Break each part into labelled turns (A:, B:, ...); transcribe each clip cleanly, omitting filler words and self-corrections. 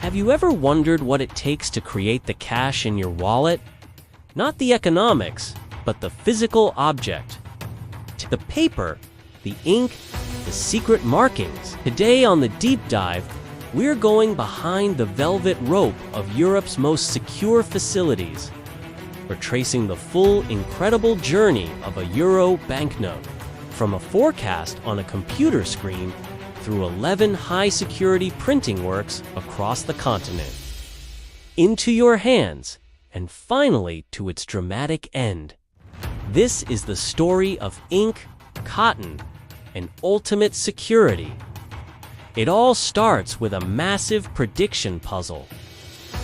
A: Have you ever wondered what it takes to create the cash in your wallet? Not the economics, but the physical object. The paper, the ink, the secret markings. Today on the Deep Dive, we're going behind the velvet rope of Europe's most secure facilities. We're tracing the full, incredible journey of a euro banknote, from a forecast on a computer screen through 11 high-security printing works across the continent, into your hands, and finally to its dramatic end. This is the story of ink, cotton, and ultimate security. It all starts with a massive prediction puzzle.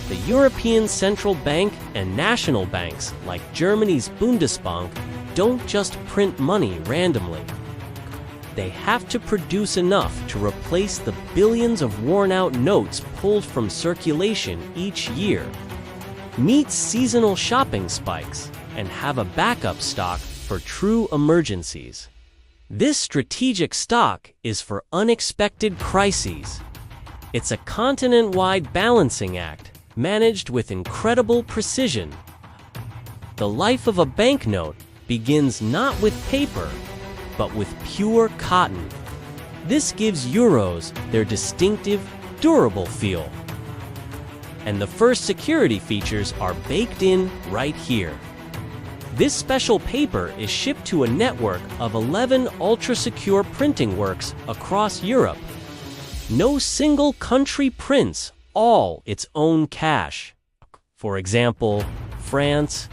A: The European Central Bank and national banks, like Germany's Bundesbank, don't just print money randomly. They have to produce enough to replace the billions of worn-out notes pulled from circulation each year, meet seasonal shopping spikes, and have a backup stock for true emergencies. This strategic stock is for unexpected crises. It's a continent-wide balancing act, managed with incredible precision. The life of a banknote begins not with paper, but with pure cotton. This gives euros their distinctive, durable feel. And the first security features are baked in right here. This special paper is shipped to a network of 11 ultra-secure printing works across Europe. No single country prints all its own cash. For example, France,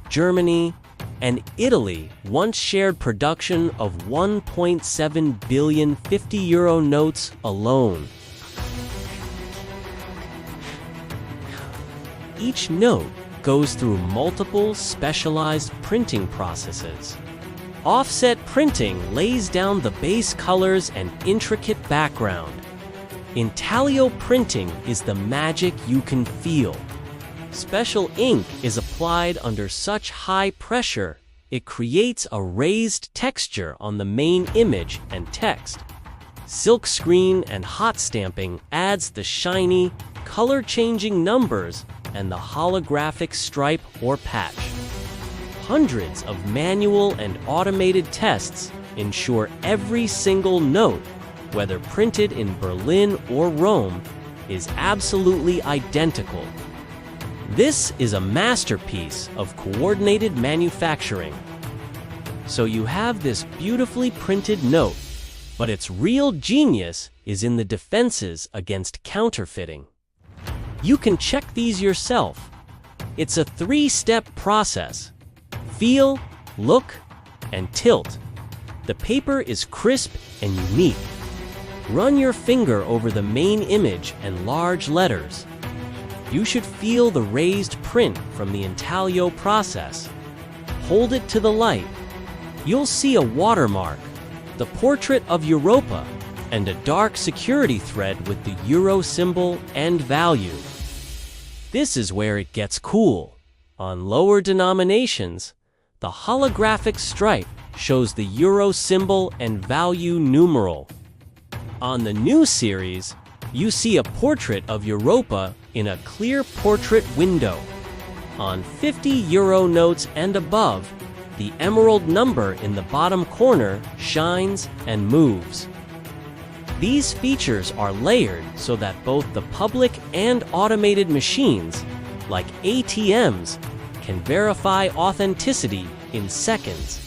A: Germany, and Italy once shared production of 1.7 billion 50-euro notes alone. Each note goes through multiple specialized printing processes. Offset printing lays down the base colors and intricate background. Intaglio printing is the magic you can feel. Special ink is applied under such high pressure, it creates a raised texture on the main image and text. Silk screen and hot stamping adds the shiny, color-changing numbers and the holographic stripe or patch. Hundreds of manual and automated tests ensure every single note, whether printed in Berlin or Rome, is absolutely identical. This is a masterpiece of coordinated manufacturing. So you have this beautifully printed note, but its real genius is in the defenses against counterfeiting. You can check these yourself. It's a 3-step process. Feel, look, and tilt. The paper is crisp and unique. Run your finger over the main image and large letters. You should feel the raised print from the intaglio process. Hold it to the light. You'll see a watermark, the portrait of Europa, and a dark security thread with the euro symbol and value. This is where it gets cool. On lower denominations, the holographic stripe shows the euro symbol and value numeral. On the new series, you see a portrait of Europa in a clear portrait window. On 50 euro notes and above, the emerald number in the bottom corner shines and moves. These features are layered so that both the public and automated machines, like ATMs, can verify authenticity in seconds.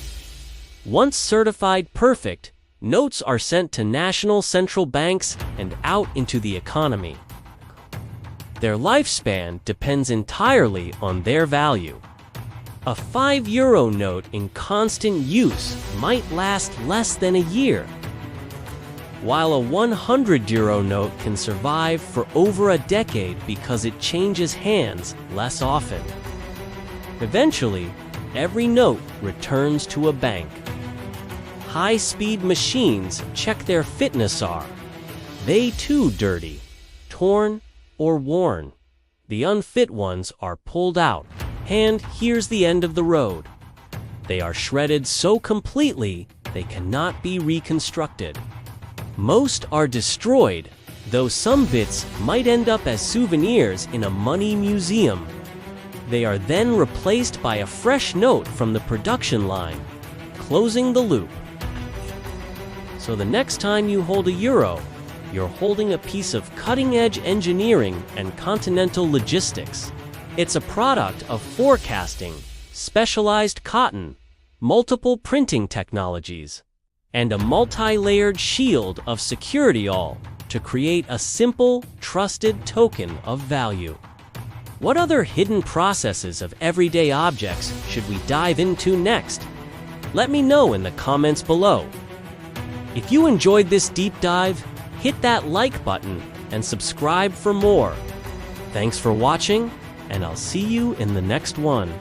A: Once certified perfect, notes are sent to national central banks and out into the economy. Their lifespan depends entirely on their value. A 5 euro note in constant use might last less than a year, while a 100 euro note can survive for over a decade because it changes hands less often. Eventually, every note returns to a bank. High-speed machines check their fitness are. They too dirty, torn, or worn. The unfit ones are pulled out, and here's the end of the road. They are shredded so completely they cannot be reconstructed. Most are destroyed, though some bits might end up as souvenirs in a money museum. They are then replaced by a fresh note from the production line, closing the loop. So the next time you hold a euro, you're holding a piece of cutting-edge engineering and continental logistics. It's a product of forecasting, specialized cotton, multiple printing technologies, and a multi-layered shield of security all to create a simple, trusted token of value. What other hidden processes of everyday objects should we dive into next? Let me know in the comments below. If you enjoyed this deep dive, hit that like button and subscribe for more. Thanks for watching, and I'll see you in the next one.